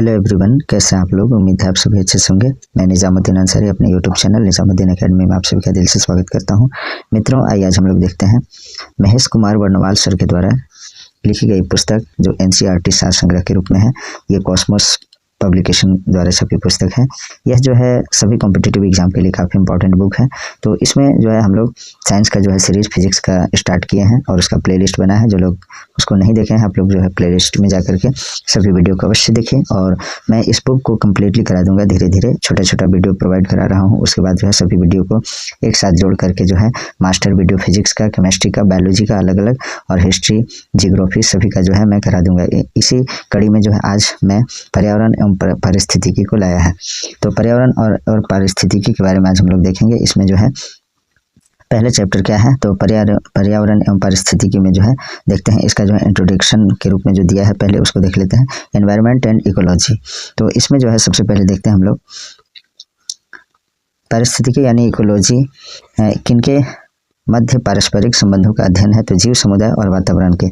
Hello everyone, कैसे हैं आप लोग। उम्मीद है आप सभी अच्छे से होंगे। मैं निजामुद्दीन अंसारी अपने यूट्यूब चैनल निजामुद्दीन एकेडमी में आप सभी का दिल से स्वागत करता हूं। मित्रों, आइए आज हम लोग देखते हैं महेश कुमार वर्णवाल सर के द्वारा लिखी गई पुस्तक जो एनसीईआरटी सार संग्रह के रूप में है। ये कॉस्मोस पब्लिकेशन द्वारा छपी पुस्तक है। यह जो है सभी कॉम्पिटिटिव एग्जाम के लिए काफ़ी इंपॉर्टेंट बुक है। तो इसमें जो है हम लोग साइंस का जो है सीरीज फिजिक्स का स्टार्ट किए हैं और उसका प्लेलिस्ट बना है। जो लोग उसको नहीं देखे हैं, आप लोग जो है प्लेलिस्ट में जा करके सभी वीडियो को अवश्य देखें। और मैं इस बुक को कम्प्लीटली करा दूंगा, धीरे धीरे छोटा छोटा वीडियो प्रोवाइड करा रहा हूँ। उसके बाद जो है सभी वीडियो को एक साथ जोड़ करके जो है मास्टर वीडियो फिजिक्स का, केमिस्ट्री का, बायोलॉजी का अलग अलग और हिस्ट्री, जियोग्राफी सभी का जो है मैं करा दूंगा। इसी कड़ी में जो है आज मैं पर्यावरण एवं पारिस्थितिकी को लाया है। तो पर्यावरण और पारिस्थितिकी के बारे में आज हम लोग देखेंगे। इसमें जो है पहले चैप्टर क्या है, तो पर्यावरण एवं पारिस्थितिकी में जो है देखते हैं इसका जो है इंट्रोडक्शन के रूप में जो दिया है, पहले उसको देख लेते हैं। Environment and ecology. तो इसमें जो है सबसे पहले देखते हैं हम लोग पारिस्थितिकी यानी इकोलॉजी किनके मध्य पारस्परिक संबंधों का अध्ययन है, तो जीव समुदाय और वातावरण के।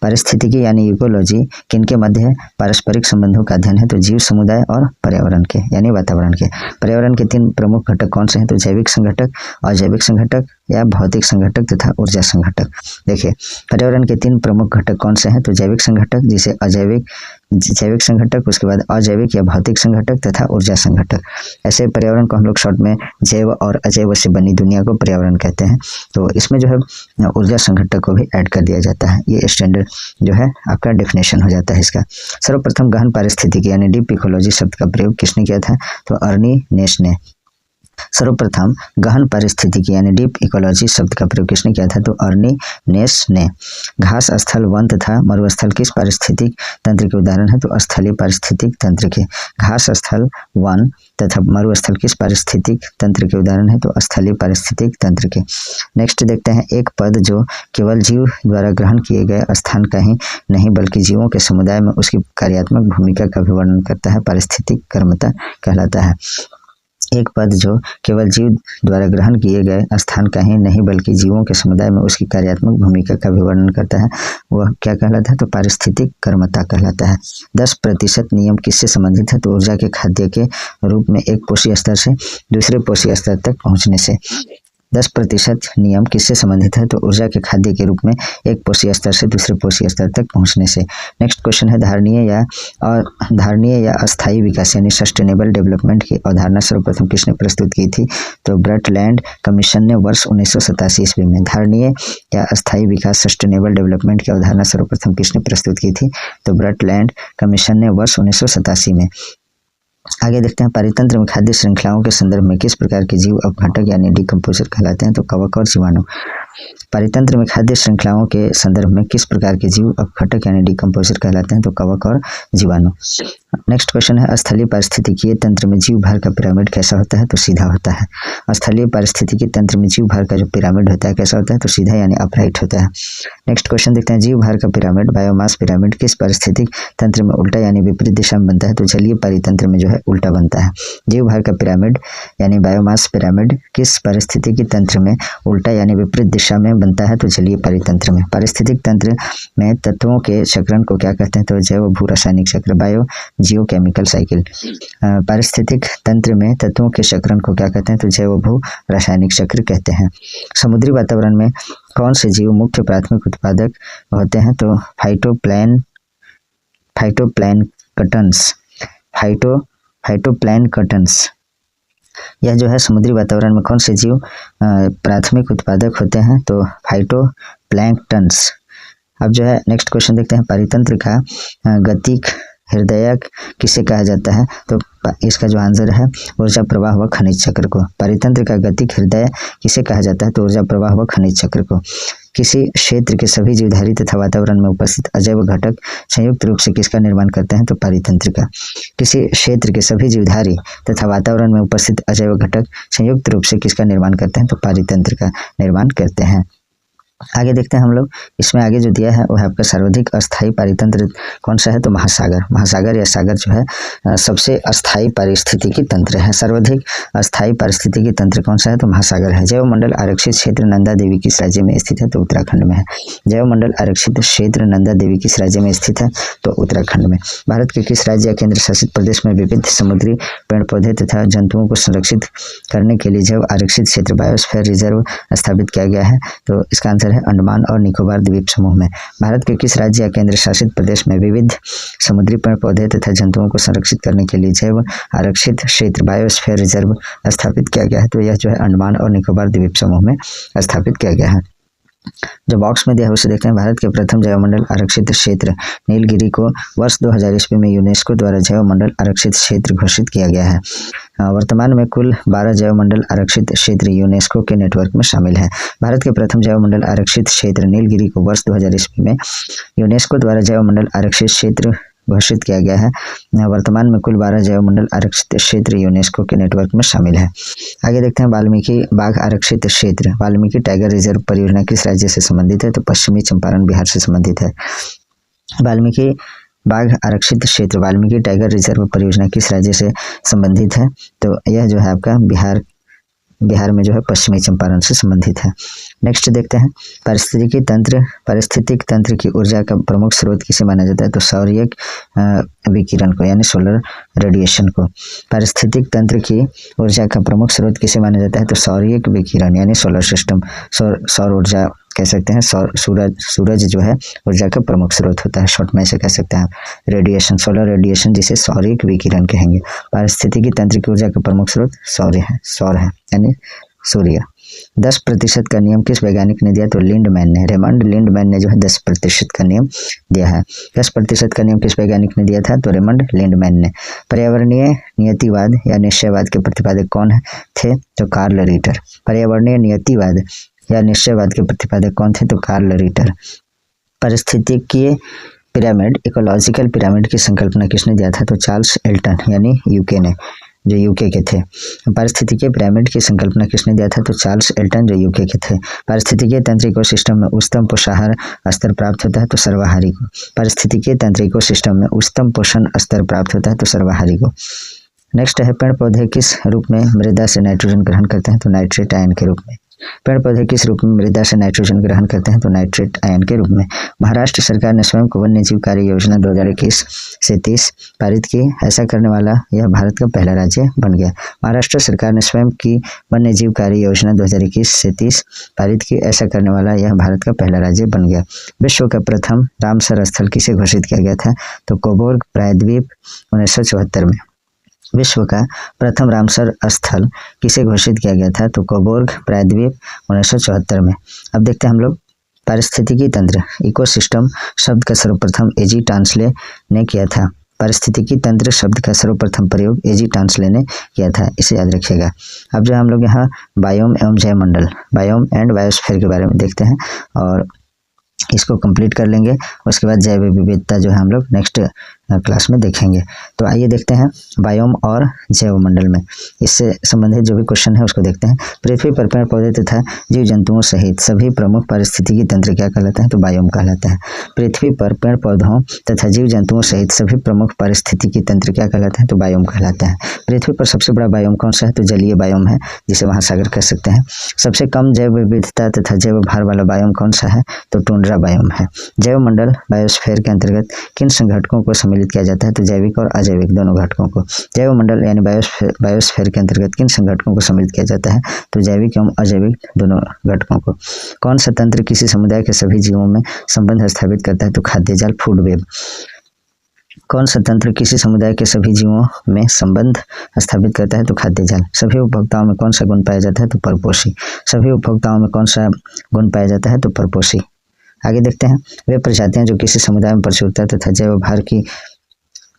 पारिस्थितिकी यानी इकोलॉजी किनके मध्य पारस्परिक संबंधों का अध्ययन है, तो जीव समुदाय और पर्यावरण के यानी वातावरण के। पर्यावरण के 3 प्रमुख घटक कौन से हैं, तो जैविक संघटक, अजैविक संघटक या भौतिक संघटक तथा ऊर्जा संघटक। देखिए पर्यावरण के 3 प्रमुख घटक कौन से हैं, तो जैविक संघटक, जिसे जैविक संघटक, उसके बाद अजैविक या भौतिक संघटक तथा ऊर्जा संघटक। ऐसे पर्यावरण को हम लोग शॉर्ट में जैव और अजैव से बनी दुनिया को पर्यावरण कहते हैं। तो इसमें जो है ऊर्जा संघटक को भी ऐड कर दिया जाता है। ये स्टैंडर्ड जो है आपका डेफिनेशन हो जाता है इसका। सर्वप्रथम गहन पारिस्थितिकी यानी डीप इकोलॉजी शब्द का प्रयोग किसने किया था, तो अर्नी नेश ने। सर्वप्रथम गहन पारिस्थितिकी यानी डीप इकोलॉजी शब्द का प्रयोग किसने किया था, तो अर्नी नेश ने। घास स्थल, वन तथा मरुस्थल किस पारिस्थितिक तंत्र के उदाहरण है, तो स्थलीय पारिस्थितिक तंत्र के। घास स्थल, वन तथा मरुस्थल किस पारिस्थितिक तंत्र के उदाहरण है, तो स्थलीय पारिस्थितिक तंत्र के। नेक्स्ट देखते हैं एक पद जो केवल जीव द्वारा ग्रहण किए गए स्थान का ही नहीं बल्कि जीवों के समुदाय में उसकी कार्यात्मक भूमिका का भी वर्णन करता है, पारिस्थितिक कर्मता कहलाता है। एक पद जो केवल जीव द्वारा ग्रहण किए गए स्थान का ही नहीं बल्कि जीवों के समुदाय में उसकी कार्यात्मक भूमिका का भी वर्णन करता है, वह क्या कहलाता है, तो पारिस्थितिक कर्मता कहलाता है। 10% नियम किससे संबंधित है, तो ऊर्जा के खाद्य के रूप में एक पोषी स्तर से दूसरे पोषी स्तर तक पहुंचने से। 10% नियम किससे संबंधित है, तो ऊर्जा के खाद्य के रूप में एक पोषी स्तर से दूसरे पोषी स्तर तक पहुंचने से। नेक्स्ट क्वेश्चन है धारणीय या अस्थायी विकास यानी सस्टेनेबल डेवलपमेंट की अवधारणा सर्वप्रथम किसने प्रस्तुत की थी, तो ब्रटलैंड कमीशन ने वर्ष 1987 ईस्वी में। धारणीय या अस्थायी विकास सस्टेनेबल डेवलपमेंट की अवधारणा सर्वप्रथम किसने प्रस्तुत की थी, तो ब्रटलैंड कमीशन ने वर्ष 1987 में। आगे देखते हैं पारितंत्र में खाद्य श्रृंखलाओं के संदर्भ में किस प्रकार के जीव अपघटक यानी डिकम्पोजर कहलाते हैं, तो कवक और जीवाणु। पारितंत्र में खाद्य श्रृंखलाओं के संदर्भ में किस प्रकार के जीव अपघटक यानी डिकम्पोजर कहलाते हैं, तो कवक और जीवाणु। नेक्स्ट क्वेश्चन है स्थलीय पारिस्थितिकीय तंत्र में जीव भार का पिरामिड कैसा होता है, तो सीधा होता है। स्थलीय पारिस्थितिकीय तंत्र में जीव भार का जो पिरामिड होता है कैसा होता है, तो सीधा यानी अपराइट होता है। नेक्स्ट क्वेश्चन देखते हैं जीव भार का पिरामिड, बायोमास पिरामिड किस पारिस्थितिक तंत्र में उल्टा यानी विपरीत दिशा में बनता है, तो जलीय परितंत्र में जो है उल्टा बनता है। जीव भार का पिरामिड यानी बायोमास पिरामिड किस पारिस्थितिकी तंत्र में उल्टा यानी विपरीत दिशा में बनता है, तो जलीय परितंत्र में। पारिस्थितिक तंत्र में तत्वों के चक्रण को क्या कहते हैं, तो जैव भू रासायनिक चक्र, बायो जियोकेमिकल साइकिल। पारिस्थितिक तंत्र में तत्वों के चक्रण को क्या कहते हैं, तो जैव भू रासायनिक चक्र कहते हैं। समुद्री वातावरण में कौन से जीव मुख्य प्राथमिक उत्पादक होते हैं, तो फाइटोप्लैंक्टन्स। यह जो है समुद्री वातावरण में कौन से जीव प्राथमिक उत्पादक होते हैं, तो फाइटोप्लैंक्टन्स। अब जो है नेक्स्ट क्वेश्चन देखते हैं पारितंत्र का गतिक हृदयक किसे कहा जाता है, तो इसका जो आंसर है ऊर्जा प्रवाह व खनिज चक्र को। पारितंत्र का गतिक हृदय किसे कहा जाता है, तो ऊर्जा प्रवाह व खनिज चक्र को। किसी क्षेत्र के सभी जीवधारी तथा वातावरण में उपस्थित अजैव घटक संयुक्त रूप से किसका निर्माण करते हैं, तो पारितंत्र का। किसी क्षेत्र के सभी जीवधारी तथा वातावरण में उपस्थित अजैव घटक संयुक्त रूप से किसका निर्माण करते हैं, तो पारितंत्र का निर्माण करते हैं। आगे देखते हैं हम लोग, इसमें आगे जो दिया है वो है आपका सर्वाधिक अस्थायी पारितंत्र कौन सा है, तो महासागर। महासागर या सागर जो है सबसे अस्थायी पारिस्थितिकी तंत्र है। सर्वाधिक अस्थायी पारिस्थितिकी तंत्र कौन सा है, तो महासागर है। जैव मंडल आरक्षित क्षेत्र नंदा देवी किस राज्य में स्थित है, तो उत्तराखंड में है। जैव मंडल आरक्षित क्षेत्र नंदा देवी किस राज्य में स्थित है, तो उत्तराखंड में। भारत के किस राज्य या केंद्र शासित प्रदेश में विविध समुद्री पेड़ पौधे तथा जंतुओं को संरक्षित करने के लिए जैव आरक्षित क्षेत्र बायोस्फीयर रिजर्व स्थापित किया गया है, तो इसका आंसर है अंडमान और निकोबार द्वीप समूह में। भारत के किस राज्य या केंद्र शासित प्रदेश में विविध समुद्री पेड़ पौधे तथा जंतुओं को संरक्षित करने के लिए जैव आरक्षित क्षेत्र बायोस्फीयर रिजर्व स्थापित किया गया है, तो यह जो है अंडमान और निकोबार द्वीप समूह में स्थापित किया गया है। जो बॉक्स में दिया है उसे देखते हैं। भारत के प्रथम जैवमंडल आरक्षित क्षेत्र नीलगिरी को वर्ष 2000 ईस्वी में यूनेस्को द्वारा जैवमंडल आरक्षित क्षेत्र घोषित किया गया है। वर्तमान में कुल 12 जैवमंडल आरक्षित क्षेत्र यूनेस्को के नेटवर्क में शामिल है। भारत के प्रथम जैवमंडल आरक्षित क्षेत्र नीलगिरी को वर्ष 2000 ईस्वी में यूनेस्को द्वारा जैवमंडल आरक्षित क्षेत्र घोषित किया गया है। वर्तमान में कुल 12 जैवमंडल आरक्षित क्षेत्र यूनेस्को के नेटवर्क में शामिल है। आगे देखते हैं वाल्मीकि बाघ आरक्षित क्षेत्र। वाल्मीकि टाइगर रिजर्व परियोजना किस राज्य से संबंधित है, तो पश्चिमी चंपारण बिहार से संबंधित है। वाल्मीकि बाघ आरक्षित क्षेत्र वाल्मीकि टाइगर रिजर्व परियोजना किस राज्य से संबंधित है, तो यह जो है आपका बिहार में जो है पश्चिमी चंपारण से संबंधित है। नेक्स्ट देखते हैं पारिस्थितिक तंत्र की ऊर्जा का प्रमुख स्रोत किसे माना जाता है, तो सौर्य विकिरण को यानी सोलर रेडिएशन को। पारिस्थितिक तंत्र की ऊर्जा का प्रमुख स्रोत किसे माना जाता है, तो सौर्य विकिरण यानी सोलर सिस्टम, सौर ऊर्जा कह सकते हैं। सूरज जो है ऊर्जा का प्रमुख स्रोत होता है, शॉर्ट में इसे कह सकते हैं रेडिएशन, सोलर रेडिएशन जिसे सौर्य विकिरण कहेंगे। पारिस्थितिकी तंत्र की ऊर्जा का प्रमुख स्रोत सौर है यानी सूर्य। 10% का नियम किस वैज्ञानिक ने दिया, तो लिंडमैन ने, रेमंड लिंडमैन ने जो है 10% का नियम दिया है। 10% का नियम किस वैज्ञानिक ने दिया था, तो रेमंड लिंडमैन ने। पर्यावरणीय नियतिवाद या निश्चयवाद के प्रतिपादक कौन थे, तो कार्ल रीटर। पर्यावरणीय नियतिवाद या निश्चयवाद के प्रतिपादक कौन थे, तो कार्ल रीटर। पारिस्थितिकीय पिरामिड इकोलॉजिकल पिरामिड की संकल्पना किसने दिया था, तो चार्ल्स एल्टन यानी यूके ने, जो यूके के थे। पारिस्थितिकीय पिरामिड की संकल्पना किसने दिया था, तो चार्ल्स एल्टन जो यूके के थे। पारिस्थितिकीय तंत्र इकोसिस्टम में उच्चतम पोषाहार स्तर प्राप्त होता है, तो सर्वाहारी को। पारिस्थितिकीय तंत्र इकोसिस्टम में उच्चतम पोषण स्तर प्राप्त होता है, तो सर्वाहारी को। नेक्स्ट है पेड़ पौधे किस रूप में मृदा से नाइट्रोजन ग्रहण करते हैं, तो नाइट्रेट आयन के रूप में। पेड़ पौधे किस रूप में मृदा से नाइट्रोजन ग्रहण करते हैं, तो नाइट्रेट आयन के रूप में। महाराष्ट्र सरकार ने स्वयं को वन्य जीव कार्य योजना 2021 से 30 पारित की। ऐसा करने वाला यह भारत का पहला राज्य बन गया। महाराष्ट्र सरकार ने स्वयं की वन्य जीव कार्य योजना 2021 से 30 पारित की। ऐसा करने वाला यह भारत का पहला राज्य बन गया। विश्व का प्रथम रामसर स्थल किसे घोषित किया गया था, तो कोबोर्ग प्रायद्वीप 1974 में। विश्व का प्रथम रामसर स्थल किसे घोषित किया गया था, तो कोबोर्ग प्रायद्वीप 1974 में। अब देखते हैं हम लोग पारिस्थितिकी तंत्र इकोसिस्टम शब्द का सर्वप्रथम एजी टांसले ने किया था। पारिस्थितिकी तंत्र शब्द का सर्वप्रथम प्रयोग एजी टांसले ने किया था, इसे याद रखिएगा। अब जो हम लोग यहाँ बायोम एवं जैवमंडल बायोम एंड बायोस्फीयर के बारे में देखते हैं और इसको कंप्लीट कर लेंगे। उसके बाद जैव विविधता जो है हम लोग नेक्स्ट क्लास में देखेंगे। तो आइए देखते हैं बायोम और जैवमंडल में इससे संबंधित जो भी क्वेश्चन है उसको देखते हैं। पृथ्वी पर पेड़ पौधे तथा जीव जंतुओं सहित सभी प्रमुख पारिस्थितिकी तंत्र क्या कहलाते हैं, तो बायोम कहलाता है। पृथ्वी पर पेड़ पौधों तथा जीव जंतुओं सहित सभी प्रमुख पारिस्थितिकी तंत्र क्या कहलाते हैं, तो बायोम कहलाता है। पृथ्वी पर सबसे बड़ा बायोम कौन सा है, तो जलीय बायोम है, जिसे महासागर कह सकते हैं। सबसे कम जैव विविधता तथा जैव भार वाला बायोम कौन सा है, तो टुंड्रा बायोम है। जैवमंडल बायोस्फीयर के अंतर्गत किन संघटकों को सम्मिलित किया जाता है, तो जैविक और अजैविक दोनों घटकों को। जैवमंडल यानी बायोस्फीयर के अंतर्गत किन संघटकों को सम्मिलित किया जाता है, तो जैविक एवं अजैविक दोनों घटकों को। कौन सा तंत्र किसी समुदाय के सभी जीवों में संबंध स्थापित करता है, तो खाद्य जाल फूड वेब। कौन सा तंत्र किसी समुदाय के सभी जीवों में संबंध स्थापित करता है, तो खाद्य जाल। सभी उपभोक्ताओं में कौन सा गुण पाया जाता है, तो परपोषी। सभी उपभोक्ताओं में कौन सा गुण पाया जाता है, तो परपोषी। आगे देखते हैं वे प्रजातियां जो किसी समुदाय में प्रचुरता तथा जैव भार की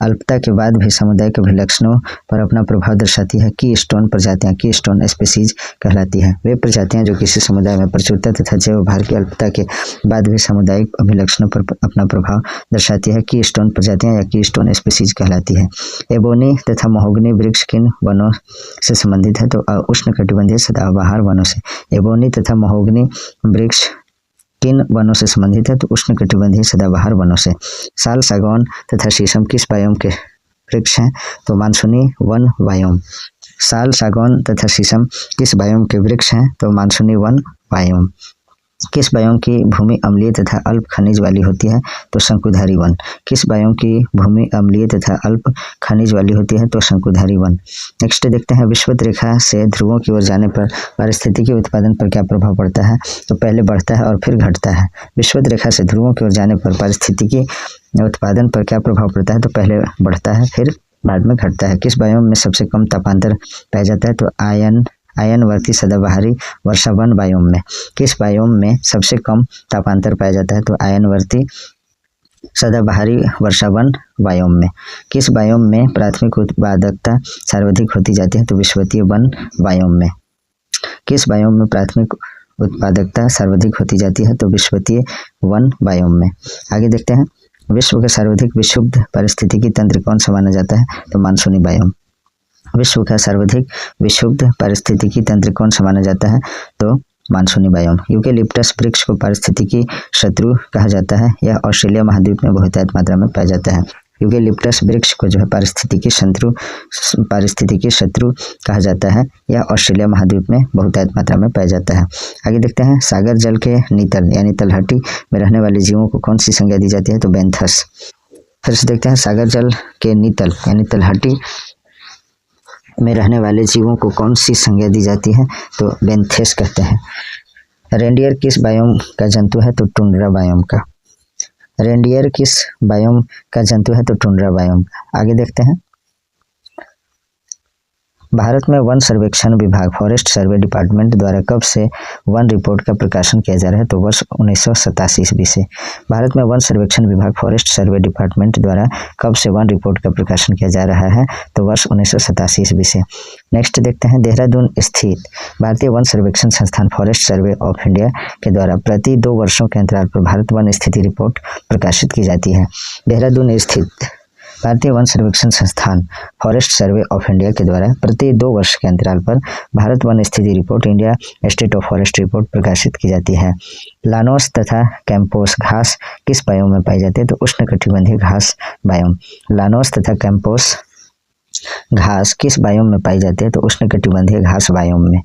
अल्पता के बाद भी समुदाय के अभिलक्षणों पर अपना प्रभाव दर्शाती है। की स्टोन प्रजातियां की स्टोन स्पीसीज कहलाती है। वे प्रजातियां जो किसी समुदाय में प्रचुरता तथा जैव भार की अल्पता के बाद भी सामुदायिक अभिलक्षणों पर अपना प्रभाव दर्शाती है। की स्टोन प्रजातियां या की स्टोन स्पीसीज कहलाती है। एबोनी तथा महोगनी वृक्ष किन वनों से संबंधित है, तो उष्ण कटिबंधीय सदाबहार वनों से। एबोनी तथा महोगनी वृक्ष किन वनों से संबंधित है? तो उष्णकटिबंधीय सदाबहार वनों से। साल, सागौन तथा शीशम किस बायोम के वृक्ष हैं? तो मानसूनी वन बायोम। साल, सागौन तथा शीशम किस बायोम के वृक्ष हैं? तो मानसूनी वन बायोम। किस बायोम की भूमि अम्लीय तथा अल्प खनिज वाली होती है? तो शंकुधारी वन। किस बायोम की भूमि अम्लीय तथा अल्प खनिज वाली होती है? तो शंकुधारी वन। नेक्स्ट देखते हैं, विषुवत रेखा से ध्रुवों की ओर जाने पर पारिस्थितिकी उत्पादन पर क्या प्रभाव पड़ता है? तो पहले बढ़ता है और फिर घटता है। विषुवत रेखा से ध्रुवों की ओर जाने पर पारिस्थितिकी उत्पादन पर क्या प्रभाव पड़ता है? तो पहले बढ़ता है फिर बाद में घटता है। किस बायोम में सबसे कम तापांतर पाया जाता है? तो आयनवर्ती सदाबहारी वर्षावन बायोम में। किस बायोम में सबसे कम तापांतर पाया जाता है? तो आयनवर्ती सदाबहारी वर्षावन बायोम में। किस बायोम में प्राथमिक उत्पादकता सर्वाधिक होती जाती है? तो विषुवतीय वन बायोम में। किस बायोम में प्राथमिक उत्पादकता सर्वाधिक होती जाती है? तो विषुवतीय वन बायोम में। आगे देखते हैं, विश्व का सर्वाधिक विशुद्ध पारिस्थितिकी तंत्र कौन सा माना जाता है? तो मानसूनी बायोम। विश्व का सर्वाधिक विशुद्ध पारिस्थितिकी तंत्र कौन सा माना जाता है? तो मानसूनी बायोम। यूकेलिप्टस वृक्ष को पारिस्थितिकी शत्रु कहा जाता है। यह ऑस्ट्रेलिया महाद्वीप में बहुतायत मात्रा में पाया जाता है। यूकेलिप्टस वृक्ष को जो है पारिस्थितिकी शत्रु कहा जाता है। यह ऑस्ट्रेलिया महाद्वीप में बहुतायत मात्रा में पाया जाता है। आगे देखते हैं, सागर जल के नीतल यानी तलहटी में रहने वाले जीवों को कौन सी संज्ञा दी जाती है? तो बेंथस। फिर से देखते हैं, सागर जल के नीतल यानी तलहटी में रहने वाले जीवों को कौन सी संज्ञा दी जाती है? तो बेंथेस कहते हैं। रेंडियर किस बायोम का जंतु है? तो टुंड्रा बायोम का। रेंडियर किस बायोम का जंतु है? तो टुंड्रा बायोम का। आगे देखते हैं, भारत में वन सर्वेक्षण विभाग फॉरेस्ट सर्वे डिपार्टमेंट द्वारा कब से वन रिपोर्ट का प्रकाशन किया जा रहा है? तो वर्ष 1987 ईस्वी से। भारत में वन सर्वेक्षण विभाग फॉरेस्ट सर्वे डिपार्टमेंट द्वारा कब से वन रिपोर्ट का प्रकाशन किया जा रहा है? तो वर्ष 1987 ईस्वी से। नेक्स्ट देखते हैं, देहरादून स्थित भारतीय वन सर्वेक्षण संस्थान फॉरेस्ट सर्वे ऑफ इंडिया के द्वारा प्रति 2 वर्षों के अंतराल पर भारत वन स्थिति रिपोर्ट प्रकाशित की जाती है। देहरादून स्थित भारतीय वन सर्वेक्षण संस्थान फॉरेस्ट सर्वे ऑफ इंडिया के द्वारा प्रति 2 वर्ष के अंतराल पर भारत वन स्थिति report India state of forest report प्रकाशित की जाती है। लानोस तथा कैंपोस घास किस बायोम में पाई जाती है? तो उष्णकटिबंधीय घास बायोम। लानोस तथा कैंपोस घास किस बायोम में पाई जाती है? तो उष्णकटिबंधीय घास बायोम में।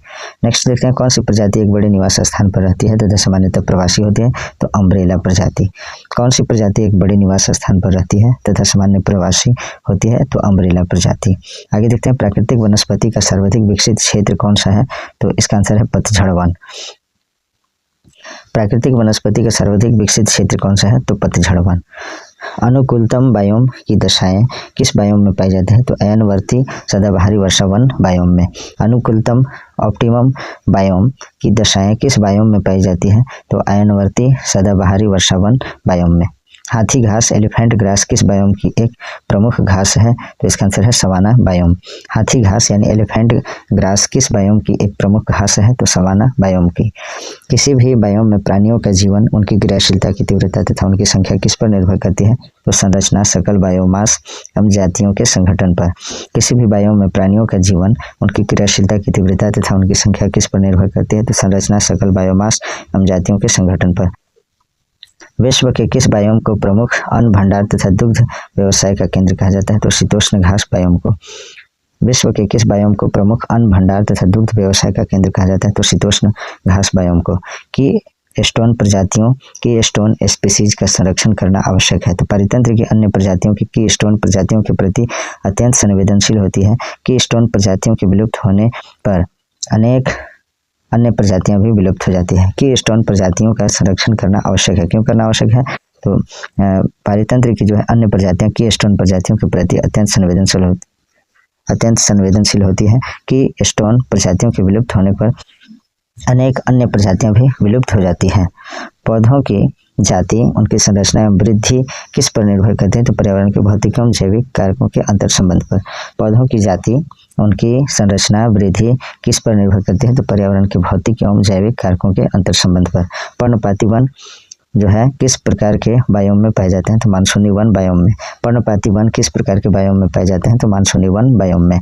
नेक्स्ट देखते हैं, कौन सी प्रजाति एक बड़े निवास स्थान पर रहती है तथा सामान्यतः प्रवासी होती है? तो अम्ब्रेला प्रजाति। कौन सी प्रजाति एक बड़े निवास स्थान पर रहती है तथा सामान्य प्रवासी होती है? तो अम्ब्रेला प्रजाति। आगे देखते हैं, प्राकृतिक वनस्पति का सर्वाधिक विकसित क्षेत्र कौन सा है? तो इसका आंसर है पतझड़ वन। प्राकृतिक वनस्पति का सर्वाधिक विकसित क्षेत्र कौन सा है? तो पतझड़ वन। अनुकूलतम बायोम की दशाएं किस बायोम में पाई जाती है? तो अयनवर्ती सदाबहारी वर्षावन बायोम में। अनुकूलतम ऑप्टिमम बायोम की दशाएं किस बायोम में पाई जाती है? तो अयनवर्ती सदाबहारी वर्षावन बायोम में। हाथी घास एलिफेंट ग्रास किस बायोम की एक प्रमुख घास है? तो इसका आंसर है सवाना बायोम। हाथी घास यानी एलिफेंट ग्रास किस बायोम की एक प्रमुख घास है? तो सवाना बायोम की। किसी भी बायोम में प्राणियों का जीवन उनकी क्रियाशीलता की तीव्रता तथा उनकी संख्या किस पर निर्भर करती है? तो संरचना सकल बायोमास एवं जातियों के संगठन पर। किसी भी बायोम में प्राणियों का जीवन उनकी क्रियाशीलता की तीव्रता तथा उनकी संख्या किस पर निर्भर करती है? तो संरचना सकल बायोमास एवं जातियों के संगठन पर। विश्व के किस बायोम को प्रमुख अन्न भंडार तथा दुग्ध व्यवसाय का केंद्र कहा जाता है? तो शीतोष्ण घास बायोम को। विश्व के किस बायोम को प्रमुख अन्न भंडार तथा दुग्ध व्यवसाय का केंद्र कहा जाता है? तो शीतोष्ण घास बायोम को। की स्टोन प्रजातियों की स्टोन स्पीसीज का संरक्षण करना आवश्यक है। तो परितंत्र की अन्य प्रजातियों की स्टोन प्रजातियों के प्रति अत्यंत संवेदनशील होती है। की स्टोन प्रजातियों के विलुप्त होने पर अनेक अन्य प्रजातियां भी विलुप्त हो जाती है। की स्टोन प्रजातियों का संरक्षण करना आवश्यक है। क्यों करना आवश्यक है? तो पारितंत्र की जो है अन्य प्रजातियां की स्टोन प्रजातियों के प्रति अत्यंत संवेदनशील होती है। की स्टोन प्रजातियों के विलुप्त होने पर अनेक अन्य प्रजातियां भी विलुप्त हो जाती हैं। पौधों की जाति उनकी संरचना एवं वृद्धि किस पर निर्भर करते हैं? तो पर्यावरण के भौतिक एवं जैविक कारकों के अंतर संबंध पर। पौधों की जाति उनकी संरचना वृद्धि किस पर निर्भर करते हैं? तो पर्यावरण के भौतिक एवं जैविक कारकों के अंतर संबंध पर। पर्णपाती वन जो है किस प्रकार के बायोम में पाए जाते हैं? तो मानसूनी वन बायोम में। पर्णपाती वन किस प्रकार के बायोम में पाए जाते हैं? तो मानसूनी वन बायोम में।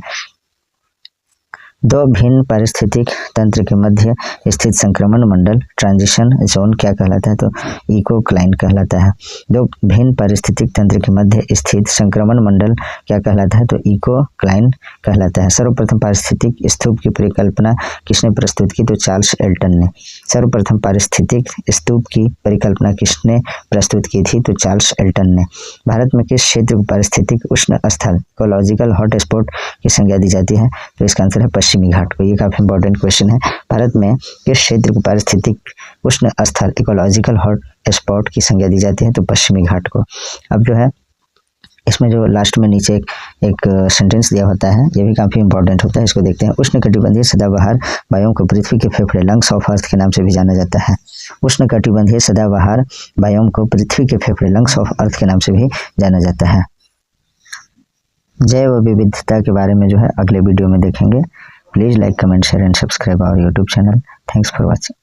दो भिन्न पारिस्थितिक तंत्र के मध्य स्थित संक्रमण मंडल ट्रांजिशन जोन क्या कहलाता है? तो इकोक्लाइन कहलाता है। दो भिन्न पारिस्थितिक तंत्र के मध्य स्थित संक्रमण मंडल क्या कहलाता है? तो इकोक्लाइन कहलाता है। सर्वप्रथम पारिस्थितिक स्तूप की परिकल्पना किसने प्रस्तुत की? तो चार्ल्स एल्टन ने। सर्वप्रथम पारिस्थितिक स्तूप की परिकल्पना किसने प्रस्तुत की थी? तो चार्ल्स एल्टन ने। भारत में किस क्षेत्र को पारिस्थितिक उष्ण स्थल इकोलॉजिकल हॉटस्पॉट की संज्ञा दी जाती है? तो इसका आंसर है पश्चिमी घाट को। ये काफी इंपॉर्टेंट क्वेश्चन है। भारत में किस क्षेत्र को पारिस्थितिक उष्ण स्थल इकोलॉजिकल हॉट स्पॉट की संज्ञा दी जाती है? तो पश्चिमी घाट को। अब जो है इसमें जो लास्ट में नीचे एक सेंटेंस दिया होता है, ये भी काफी इंपॉर्टेंट होता है, इसको देखते हैं। उष्णकटिबंधीय सदाबहार बायोम को पृथ्वी के फेफड़े लंग्स ऑफ अर्थ के नाम से भी जाना जाता है। उष्णकटिबंधीय सदाबहार बायोम को पृथ्वी के फेफड़े लंग्स ऑफ अर्थ के नाम से भी जाना जाता है। जैव विविधता के बारे में जो है अगले वीडियो में देखेंगे। Please like, comment, share and subscribe our YouTube channel. Thanks for watching.